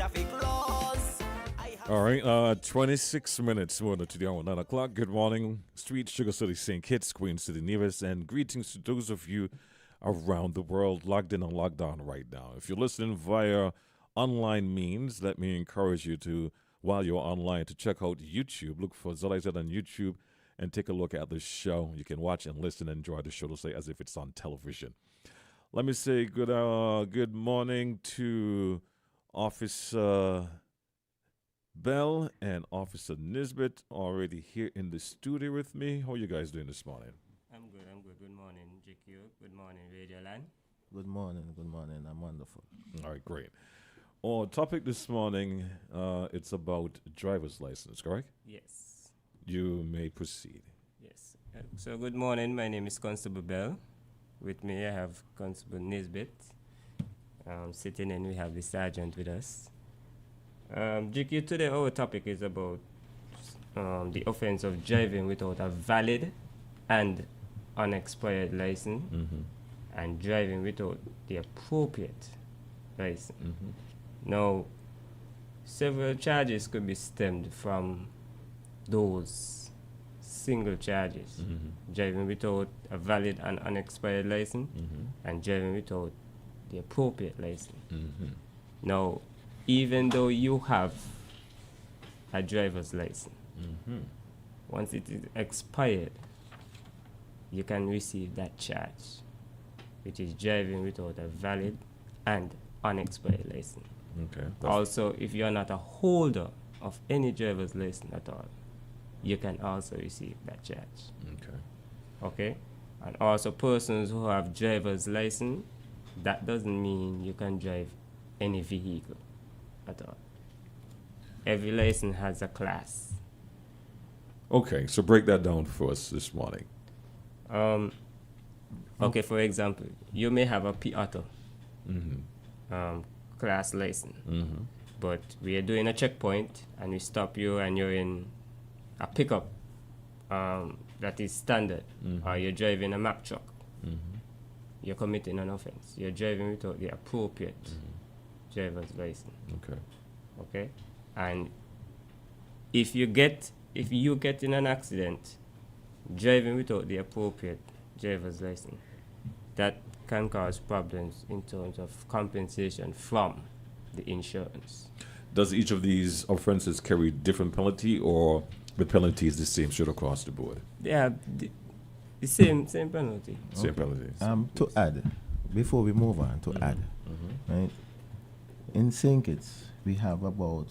traffic laws. 26 minutes more to the hour 9 o'clock. Good morning, Street, Sugar City, St. Kitts, Queen City, Nevis, and greetings to those of you around the world logged in and logged on right now. If you're listening via online means, let me encourage you to, while you're online, to check out YouTube. Look for ZLIZ on YouTube and take a look at the show. You can watch and listen and enjoy the show to say as if it's on television. Let me say good morning to Officer Bell and Officer Nisbet already here in the studio with me. How are you guys doing this morning? I'm good. Good morning, GQ. Good morning, Radio Land. Good morning. I'm wonderful. All right, great. Our topic this morning, it's about driver's license, correct? Yes. You may proceed. Yes. So good morning. My name is Constable Bell. With me, I have Constable Nisbet. Sitting in, we have the sergeant with us. GQ, today our topic is about the offense of driving without a valid and unexpired license and driving without the appropriate license. Now, several charges could be stemmed from those single charges. Driving without a valid and unexpired license and driving without the appropriate license. Now, even though you have a driver's license, once it is expired, you can receive that charge, which is driving without a valid and unexpired license. Okay. Also, if you are not a holder of any driver's license at all, you can also receive that charge. Okay? And also, persons who have driver's license, that doesn't mean you can drive any vehicle at all. Every license has a class. Okay, so break that down for us this morning. Okay, for example, you may have a P-Auto class license, but we are doing a checkpoint and we stop you and you're in a pickup that is standard, or you're driving a Mack truck. You're committing an offense. You're driving without the appropriate driver's license. Okay, and if you get in an accident driving without the appropriate driver's license, that can cause problems in terms of compensation from the insurance. Does each of these offenses carry different penalty, or the penalty is the same straight across the board? Yeah, the same penalty. Same penalty. To add, before we move on, right? In St. Kitts, we have about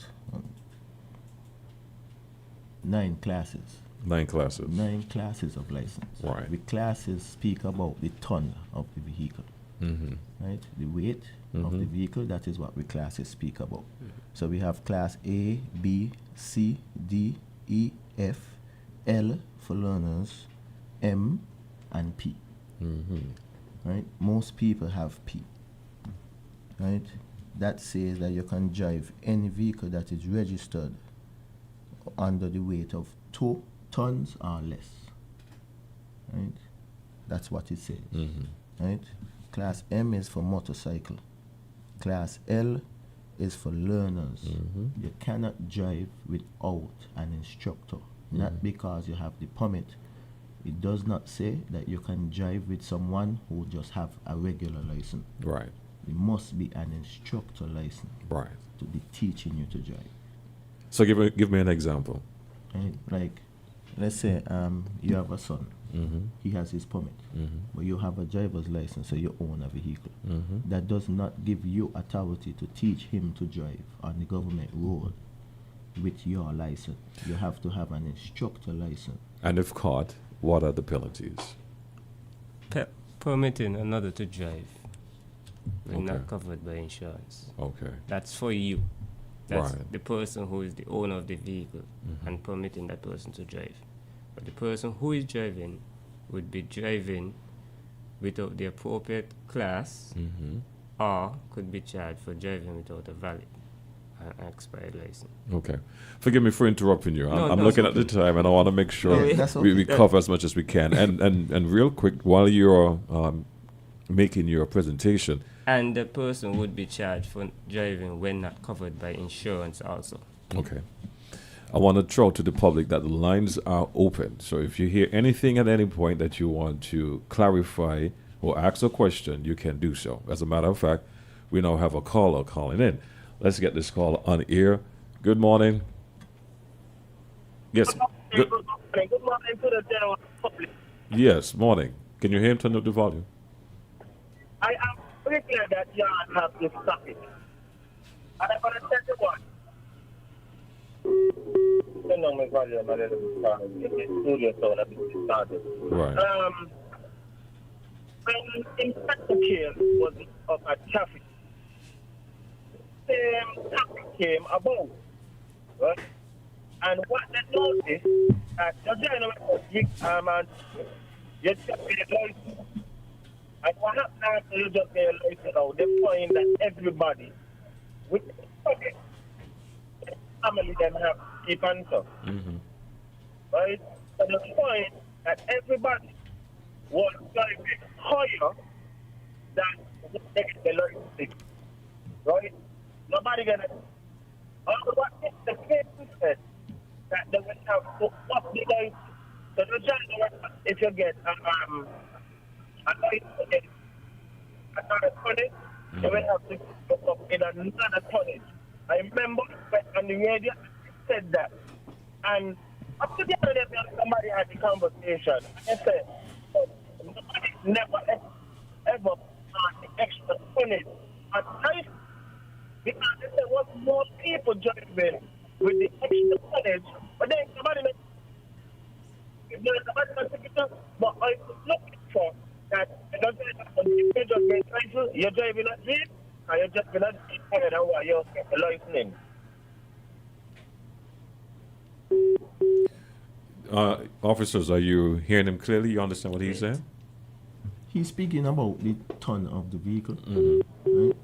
9 classes. 9 classes. 9 classes of license. Right. The classes speak about the ton of the vehicle. Right? The weight of the vehicle, that is what the classes speak about. So we have class A, B, C, D, E, F, L for learners, M, and P. Right? Most people have P. Right? That says that you can drive any vehicle that is registered under the weight of 2 tons or less. Right? That's what it says. Right? Class M is for motorcycle. Class L is for learners. You cannot drive without an instructor. Not because you have the permit. It does not say that you can drive with someone who just have a regular license. Right. It must be an instructor license. Right. To be teaching you to drive. So give me an example. Right? Like, let's say you have a son. He has his permit, but you have a driver's license, so you own a vehicle. That does not give you authority to teach him to drive on the government road with your license. You have to have an instructor license. And if caught, what are the penalties? Permitting another to drive will not covered by insurance. Okay. That's for you. That's Right. the person who is the owner of the vehicle and permitting that person to drive. But the person who is driving would be driving without the appropriate class or could be charged for driving without a valid and expired license. Okay. Forgive me for interrupting you. No, I'm no, looking it's at the time and I want to make sure Yeah, that's we okay. cover as much as we can. And real quick, while you're making your presentation, And the person would be charged for driving when not covered by insurance also. Okay. I want to throw to the public that the lines are open. So if you hear anything at any point that you want to clarify or ask a question, you can do so. As a matter of fact, we now have a caller calling in. Let's get this caller on air. Good morning. Yes. Good, Good morning to the general public. yes, morning. Can you hear him? Turn up the volume. I am pretty glad that you all have this topic. And I'm going to tell you what. You know my volume a little bit started. In the studio, so that it started. Right. When Inspector Cale was up at traffic, same topic came about, right? And what they noticed that the general and you just get a license. And what happened after you just get a license now, they find that everybody with the pocket, family them have keep answer. Right? So they find that everybody was driving higher than what they get the license. Right? Nobody gonna what the case said that they will have to up the license. So the general, if you get a license, another tonnage, you will have to go up in another tonnage. I remember on the radio said that. And up to the other day, somebody had the conversation. I said, nobody never ever the extra tonnage at night. Because they said, what more people driving with the extra tonnage, but then somebody but I was looking for that it doesn't matter if you just get license, you're driving a jeep, or you're just going to be tired of what you're licensing. Officers, are you hearing him clearly? You understand what he's saying? He's speaking about the ton of the vehicle. Mm-hmm. Right?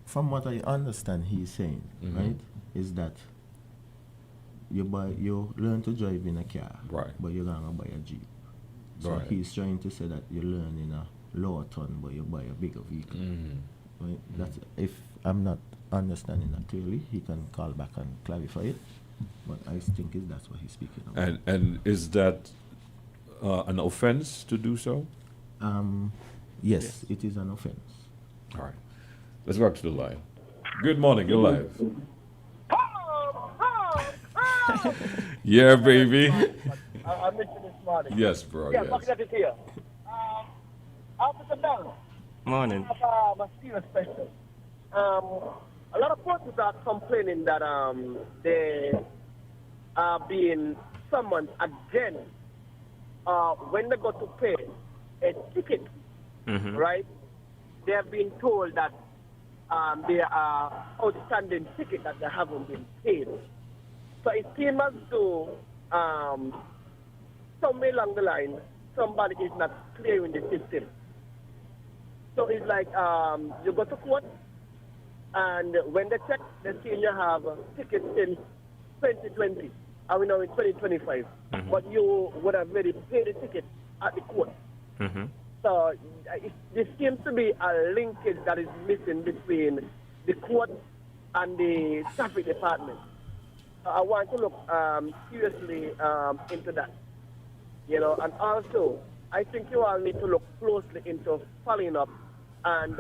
From what I understand, he's saying, right, is that you learn to drive in a car, Right. but you're gonna buy a jeep. So Right. he's trying to say that you learn in a lower ton, but you buy a bigger vehicle. Right? That's if I'm not understanding that clearly, he can call back and clarify it. But I think that's what he's speaking about. And is that an offense to do so? Yes, it is an offense. All right. Let's go back to the line. Good morning. You're live. Yeah, baby. I missed you this morning. Yes, bro. Yeah, Yes. fucking at it here. Officer Bell, Morning. I have a serious question. A lot of persons are complaining that they are being summoned again when they go to pay a ticket, right? They have been told that there are outstanding tickets that they haven't been paid. So it seems as though somewhere along the line, somebody is not clearing the system. So it's like you go to court, and when they check, they see you have tickets since 2020, and we know it's 2025. But you would have already paid the ticket at the court. So there seems to be a linkage that is missing between the court and the traffic department. I want to look seriously into that. You know, and also, I think you all need to look closely into following up and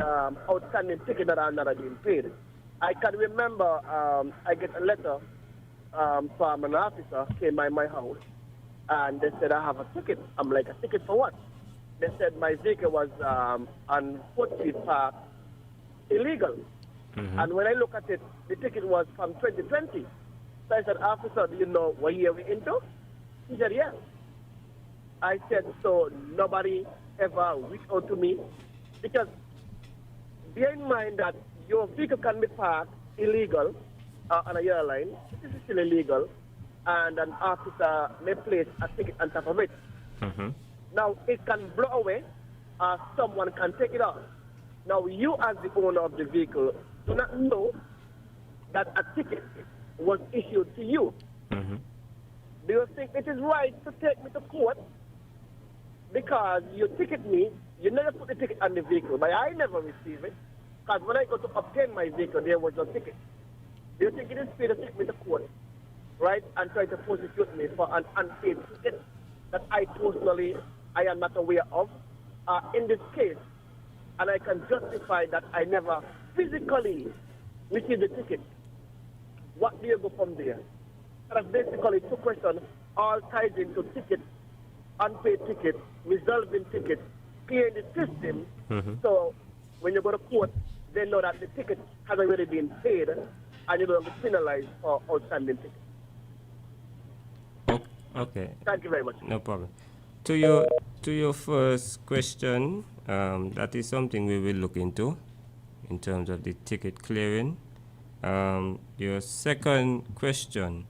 outstanding tickets that are not being paid. I can remember I get a letter from an officer came by my house, and they said, I have a ticket. I'm like, a ticket for what? They said my vehicle was on Fourth Street Park illegal. And when I look at it, the ticket was from 2020. So I said, officer, do you know what year we're into? He said, yes. I said, so nobody ever reached out to me? Because bear in mind that your vehicle can be parked illegal on a airline. This is still illegal. And an officer may place a ticket on top of it. Now, it can blow away, or someone can take it off. Now, you as the owner of the vehicle do not know that a ticket was issued to you. Do you think it is right to take me to court because you ticket me you never put the ticket on the vehicle, but I never receive it. Because when I go to obtain my vehicle, there was no ticket. They're taking this speed to take me to court, right, and try to prosecute me for an unpaid ticket that I personally, I am not aware of in this case. And I can justify that I never physically received the ticket. What do you go from there? That's basically two questions, all tied into ticket, unpaid ticket, resolving ticket, paying the system. So when you go to court, they know that the ticket has already been paid and you don't be penalized for outstanding ticket. Okay. Thank you very much. No problem. To your first question, that is something we will look into in terms of the ticket clearing. Your second question,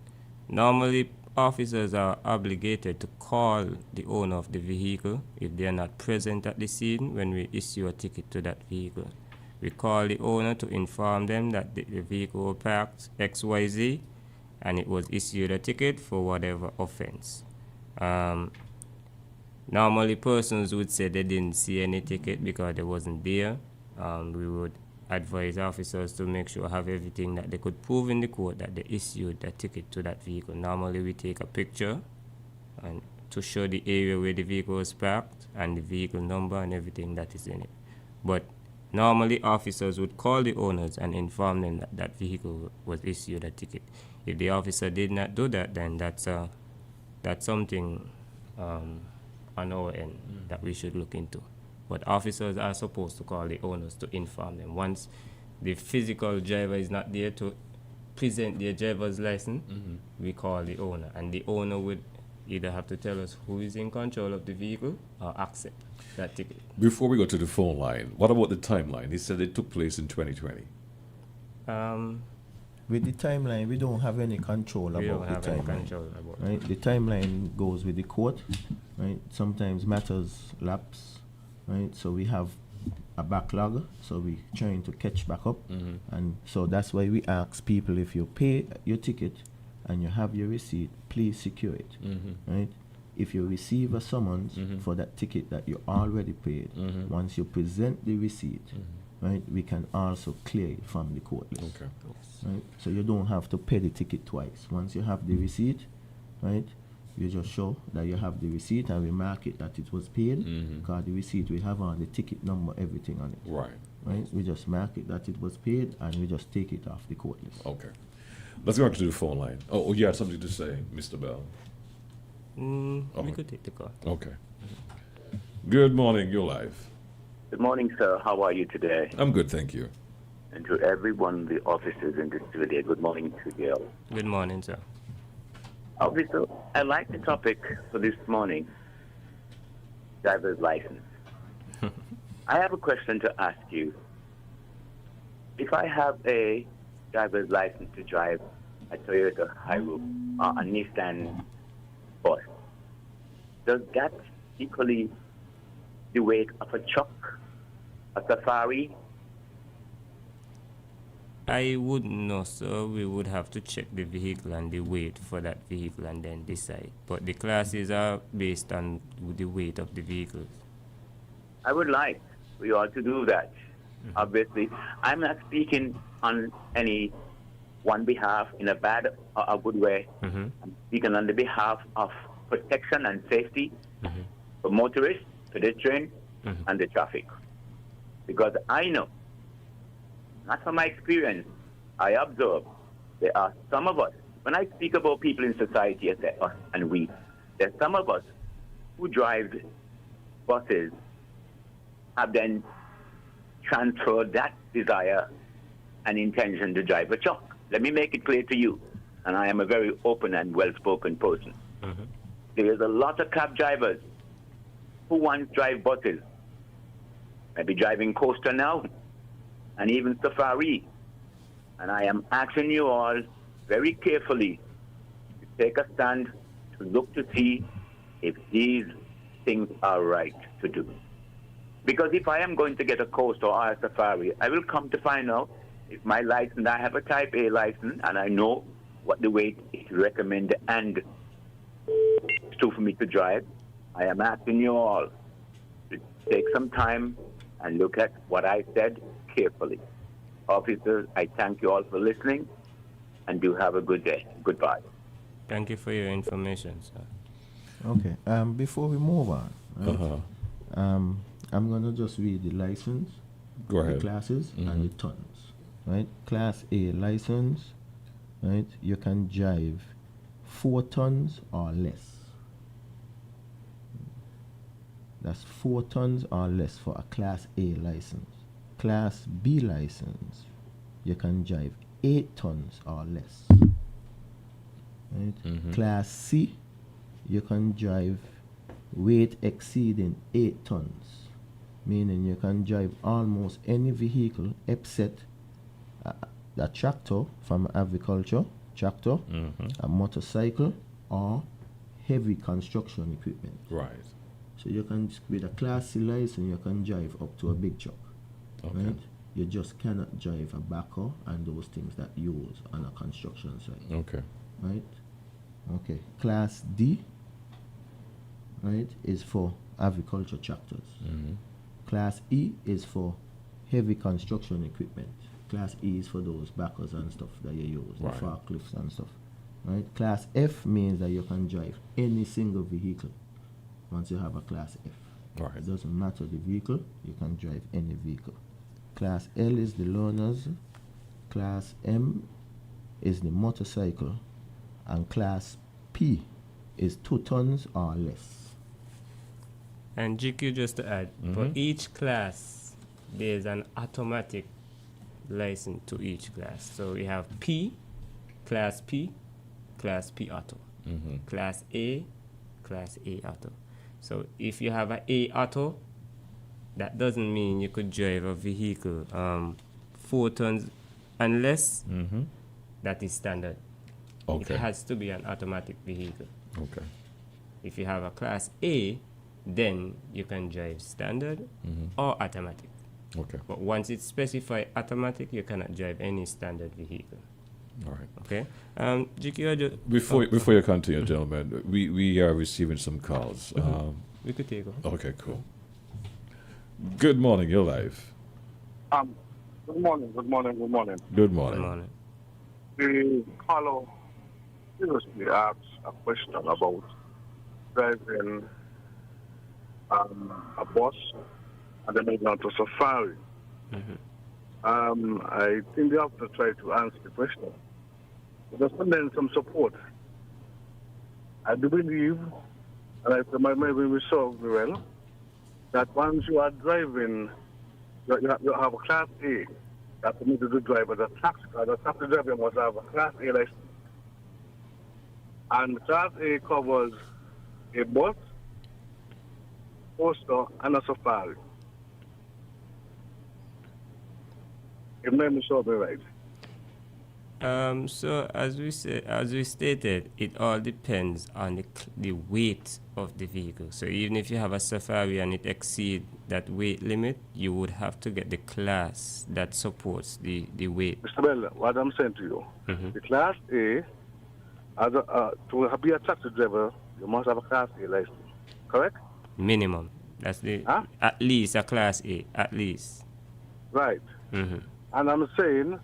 normally officers are obligated to call the owner of the vehicle if they are not present at the scene when we issue a ticket to that vehicle. We call the owner to inform them that the vehicle was parked XYZ and it was issued a ticket for whatever offense. Normally persons would say they didn't see any ticket because they wasn't there. We would advise officers to make sure have everything that they could prove in the court that they issued a ticket to that vehicle. Normally we take a picture and to show the area where the vehicle was parked and the vehicle number and everything that is in it. But normally officers would call the owners and inform them that that vehicle was issued a ticket. If the officer did not do that, then that's something on our end that we should look into. But officers are supposed to call the owners to inform them. Once the physical driver is not there to present their driver's license, we call the owner. And the owner would either have to tell us who is in control of the vehicle or accept that ticket. Before we go to the phone line, what about the timeline? He said it took place in 2020. With the timeline, we don't have any control about We don't the have any timeline. control about it. Right? The timeline goes with the court. Right? Sometimes matters lapse. Right? So we have a backlog. So we're trying to catch back up. And so that's why we ask people, if you pay your ticket and you have your receipt, please secure it. Right? If you receive a summons for that ticket that you already paid, once you present the receipt, right, we can also clear it from the court list. Okay. Right? So you don't have to pay the ticket twice. Once you have the receipt, right, you just show that you have the receipt and we mark it that it was paid. Because the receipt we have on the ticket number, everything on it. Right. Right? We just mark it that it was paid and we just take it off the court list. Okay. Let's go back to the phone line. Oh, you had something to say, Mr. Bell. We could take the call. Okay. Good morning. You're live. Good morning, sir. How are you today? I'm good, thank you. And to everyone, the officers in the studio, good morning to you. Good morning, sir. Officer, I like the topic for this morning, driver's license. I have a question to ask you. If I have a driver's license to drive a Toyota Hilux or a Nissan bus, does that equally the weight of a truck, a Safari? I wouldn't know, sir. We would have to check the vehicle and the weight for that vehicle and then decide. But the classes are based on the weight of the vehicles. I would like for you all to do that. Obviously, I'm not speaking on any one behalf in a bad or a good way. I'm speaking on the behalf of protection and safety for motorists, pedestrians, and the traffic. Because I know, not from my experience, I observe there are some of us, when I speak about people in society, I say us and we, there's some of us who drive buses have then transferred that desire and intention to drive a truck. Let me make it clear to you, and I am a very open and well-spoken person. There is a lot of cab drivers who once drive buses, maybe driving Coaster now, and even Safari. And I am asking you all very carefully to take a stand to look to see if these things are right to do. Because if I am going to get a Coaster or a Safari, I will come to find out if my license, I have a Type A license, and I know what the weight is recommended and true for me to drive. I am asking you all to take some time and look at what I said carefully. Officers, I thank you all for listening, and do have a good day. Goodbye. Thank you for your information, sir. Okay. Before we move on, right, Uh-huh. I'm gonna just read the license, Go the ahead. classes, and the tons. Right. Class A license. Right. You can drive 4 tons or less. That's 4 tons or less for a Class A license. Class B license, you can drive 8 tons or less. Right? Class C, you can drive weight exceeding 8 tons, meaning you can drive almost any vehicle except a tractor from agriculture, tractor, a motorcycle, or heavy construction equipment. Right. So you can, with a Class C license, you can drive up to a big truck. Okay. Right? You just cannot drive a backhoe and those things that you use on a construction site. Okay. Right? Okay. Class D, right, is for agriculture tractors. Class E is for heavy construction equipment. Class E is for those backhoes and stuff that you use, Right. the forklifts and stuff. Right? Class F means that you can drive any single vehicle once you have a Class F. Right. It doesn't matter the vehicle, you can drive any vehicle. Class L is the loaners, Class M is the motorcycle, and Class P is 2 tons or less. And GQ, just to add, for each class, there's an automatic license to each class. So we have P, Class P Auto, Class A Auto. So if you have an A Auto, that doesn't mean you could drive a vehicle 4 tons unless that is standard. Okay. It has to be an automatic vehicle. Okay. If you have a Class A, then you can drive standard or automatic. Okay. But once it's specified automatic, you cannot drive any standard vehicle. All right. Okay? GQ, I just, Before you continue, gentlemen, we are receiving some calls. we could take over. Okay, cool. Good morning, you're live. Good morning. Good Good morning. morning. The caller previously asked a question about driving a bus and then moving on to safari. I think they have to try to answer the question. Just send some support. I do believe, and I maybe we saw very well, that once you are driving, you have a Class A. That permitted to drive as a taxi car. The taxi driver must have a Class A license. And Class A covers a bus, coaster, and a safari. If memory serves me right. So as we stated, it all depends on the weight of the vehicle. So even if you have a Safari and it exceeds that weight limit, you would have to get the class that supports the weight. Mr. Bell, what I'm saying to you, the Class A, to be a taxi driver, you must have a Class A license, correct? Minimum. That's the Huh? at least a Class A, at least. Right. Mm-hmm. And I'm saying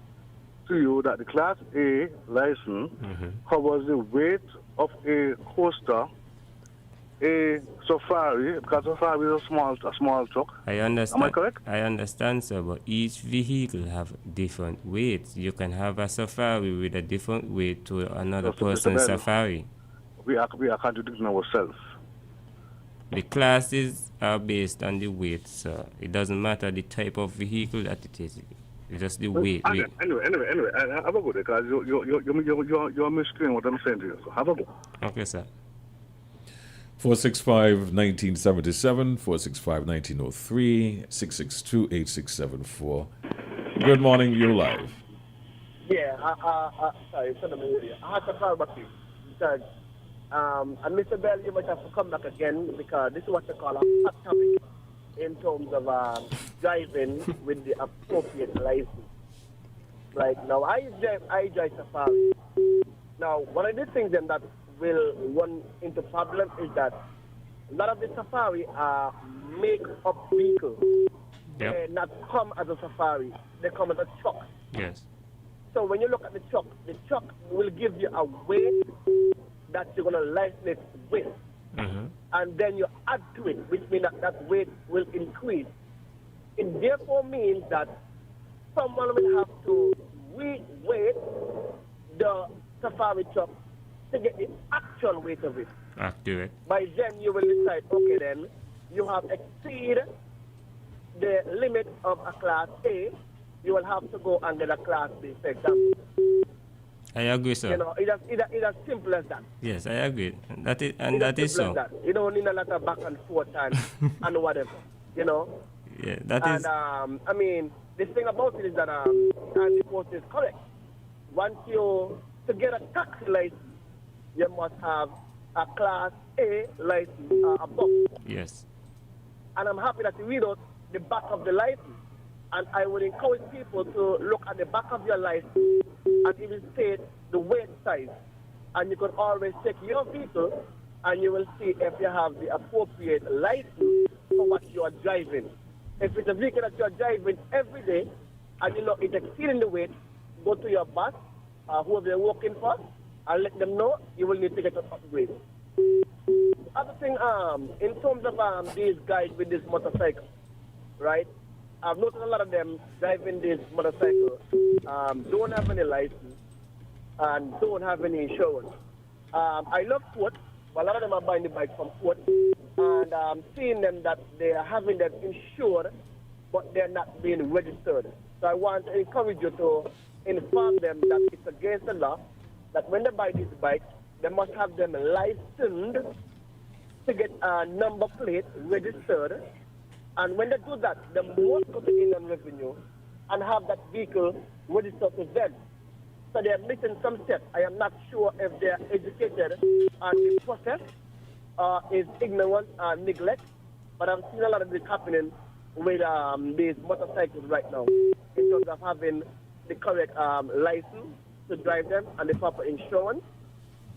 to you that the Class A license covers the weight of a coaster, a safari, because safari is a small truck. I understand. Am I correct? I understand, sir, but each vehicle have different weights. You can have a Safari with a different weight to another So, Mr. person's Bell, Safari. We are contradicting ourselves. The classes are based on the weight, sir. It doesn't matter the type of vehicle that it is. It's just the weight. Anyway, have a good day, because you're misquoting what I'm saying to you. So have a good. Okay, sir. 465-1977, 465-1903, 662-8674. Good morning, you're live. Yeah, sorry, it's on the radio. I have to call back you because, and Mr. Bell, you might have to come back again because this is what you call a hot topic in terms of driving with the appropriate license. Right now, I drive Safari. Now, one of the things then that will run into problem is that a lot of the safari are make-up vehicles. Yep. They not come as a safari. They come as a truck. Yes. So when you look at the truck will give you a weight that you're going to license it with. Mm-hmm. And then you add to it, which means that weight will increase. It therefore means that someone will have to re-weight the safari truck to get the actual weight of it. Accurate. By then you will decide, okay then, you have exceeded the limit of a class A, you will have to go and get a class B, for example. I agree, sir. You know, it's as simple as that. Yes, I agree. That is It's so. simple as that. You don't need a lot of back and forth and whatever, you know. Yeah, that is. And I mean, the thing about it is that and the post is correct. Once to get a taxi license, you must have a class A license above. Yes. And I'm happy that you read out the back of the license. And I would encourage people to look at the back of your license and it will state the weight size. And you can always check your vehicle and you will see if you have the appropriate license for what you are driving. If it's a vehicle that you are driving every day and you know it's exceeding the weight, go to your boss, whoever you're working for, and let them know you will need to get an upgrade. Other thing, in terms of these guys with this motorcycle, right? I've noticed a lot of them driving this motorcycle don't have any license and don't have any insurance. I love Ford, but a lot of them are buying the bike from Ford, and I'm seeing them that they are having them insured, but they're not being registered. So I want to encourage you to inform them that it's against the law, that when they buy these bikes, they must have them licensed to get a number plate registered. And when they do that, they must go to Inland Revenue and have that vehicle registered to them. So they are missing some steps. I am not sure if they are educated on the process is ignorant or neglect, but I'm seeing a lot of this happening with these motorcycles right now in terms of having the correct license to drive them and the proper insurance.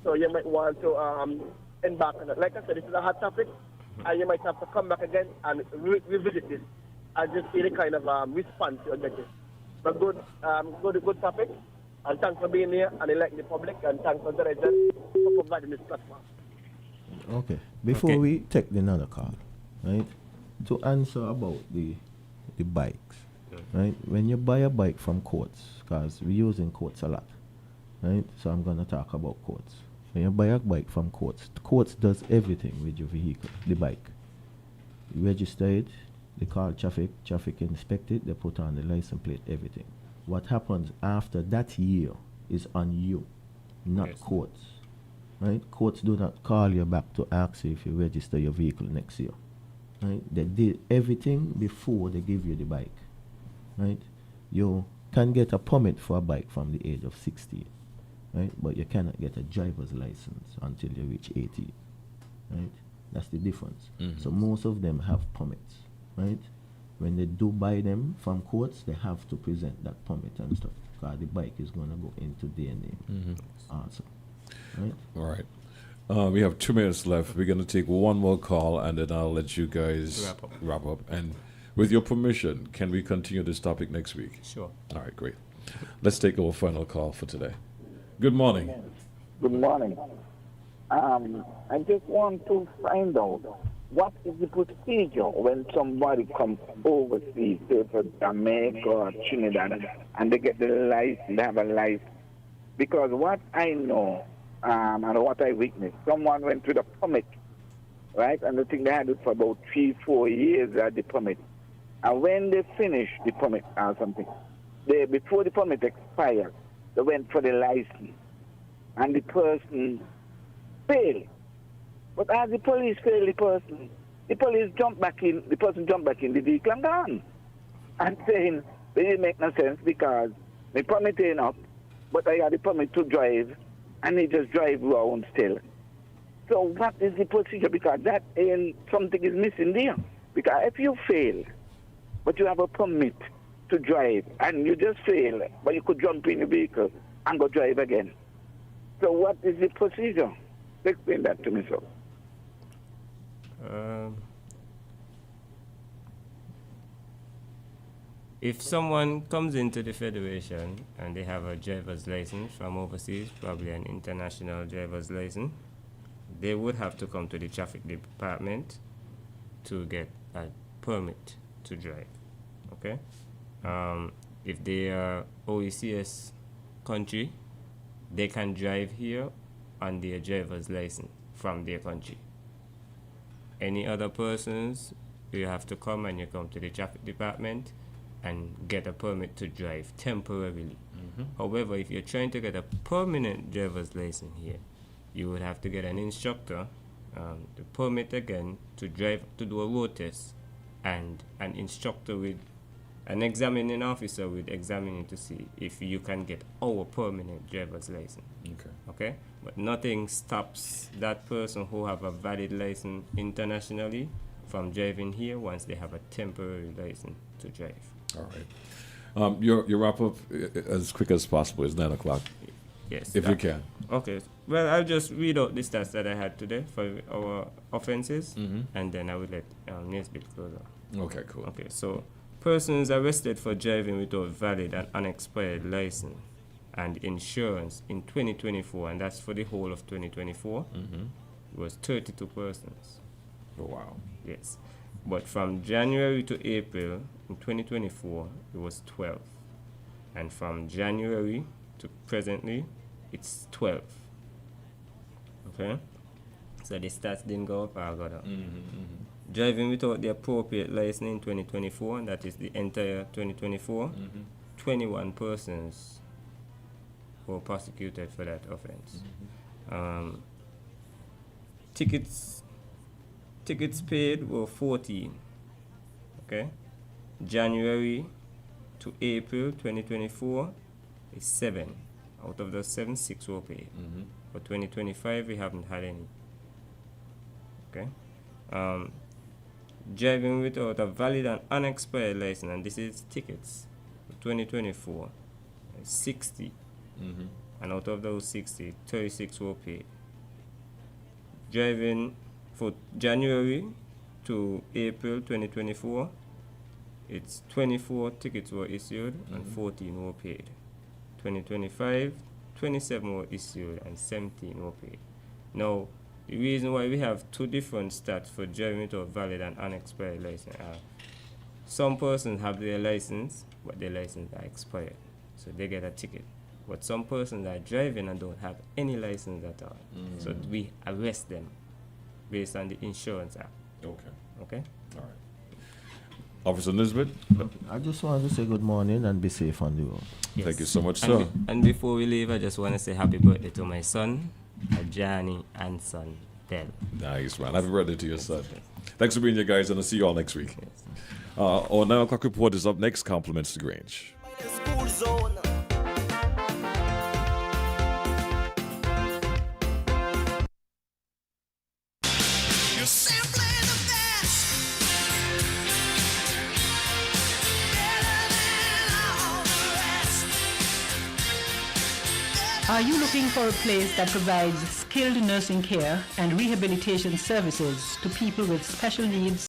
So you might want to embark on it. Like I said, this is a hot topic, and you might have to come back again and revisit this and just see the kind of response you're getting. But good topic, and thanks for being here and enlightening the public, and thanks for for providing this platform. Okay. Before we take the another call, right? To answer about the bikes, right? When you buy a bike from Courts, because we're using Courts a lot, right? So I'm gonna talk about Courts. When you buy a bike from Courts, Courts does everything with your vehicle, the bike. You register it, they call traffic inspect it, they put on the license plate, everything. What happens after that year is on you, not Courts. Right? Courts do not call you back to ask you if you register your vehicle next year. Right? They did everything before they give you the bike. Right? You can get a permit for a bike from the age of 16. Right? But you cannot get a driver's license until you reach 18. Right? That's the difference. Mm-hmm. So most of them have permits. Right? When they do buy them from Courts, they have to present that permit and stuff, because the bike is going to go into their name also. Right? All right. We have 2 minutes left. We're going to take one more call, and then I'll let you guys wrap up. And with your permission, can we continue this topic next week? Sure. All right, great. Let's take our final call for today. Good morning. Good morning. I just want to find out what is the procedure when somebody comes overseas, say for Jamaica or Trinidad, and they get the license, they have a license. Because what I know and what I witnessed, someone went with a permit, right? And I think they had it for about 3-4 years at the permit. And when they finished the permit or something, before the permit expired, they went for the license. And the person failed. But as the police failed the person jumped back in the vehicle and gone. And saying, it didn't make no sense because the permit ain't up, but I had the permit to drive, and they just drive around still. So what is the procedure? Because that ain't something is missing there. Because if you fail, but you have a permit to drive, and you just fail, but you could jump in the vehicle and go drive again. So what is the procedure? Explain that to me, sir. If someone comes into the federation and they have a driver's license from overseas, probably an international driver's license, they would have to come to the traffic department to get a permit to drive. Okay? If they are OECS country, they can drive here on their driver's license from their country. Any other persons, you have to come and you come to the traffic department and get a permit to drive temporarily. However, if you're trying to get a permanent driver's license here, you would have to get an instructor, the permit again to drive, to do a road test, and an instructor with an examining officer with examining to see if you can get our permanent driver's license. Okay? But nothing stops that person who have a valid license internationally from driving here once they have a temporary license to drive. All right. Your wrap up as quick as possible. It's 9 o'clock. Yes. If you can. Okay. Well, I'll just read out the stats that I had today for our offenses, and then I will let Nesbitt close out. Okay, cool. Okay, so persons arrested for driving without valid and unexpired license and insurance in 2024, and that's for the whole of 2024, was 32 persons. Oh, wow. Yes. But from January to April in 2024, it was 12. And from January to presently, it's 12. Okay? So the stats didn't go up or go down. Driving without the appropriate license in 2024, and that is the entire 2024, 21 persons were prosecuted for that offense. Tickets paid were 14. Okay? January to April 2024 is 7. Out of those 7, 6 were paid. For 2025, we haven't had any. Okay? Driving without a valid and unexpired license, and this is tickets, for 2024, 60. And out of those 60, 36 were paid. Driving for January to April 2024, it's 24 tickets were issued and 14 were paid. 2025, 27 were issued and 17 were paid. Now, the reason why we have two different stats for driving without valid and unexpired license are some persons have their license, but their license are expired, so they get a ticket. But some persons are driving and don't have any license at all, so we arrest them based on the Insurance Act. Okay? All right. Officer Nisbet, I just wanted to say good morning and be safe on the road. Yes. thank you so much, sir. And before we leave, I just want to say happy birthday to my son, Johnny Anson Bell. Nice, man. Happy birthday to your son. Thanks for being here, guys, and I'll see you all next week. Our 9 o'clock report is up next. Compliments to Grange. School zone. You're simply the best. Better than all the rest. Are you looking for a place that provides skilled nursing care and rehabilitation services to people with special needs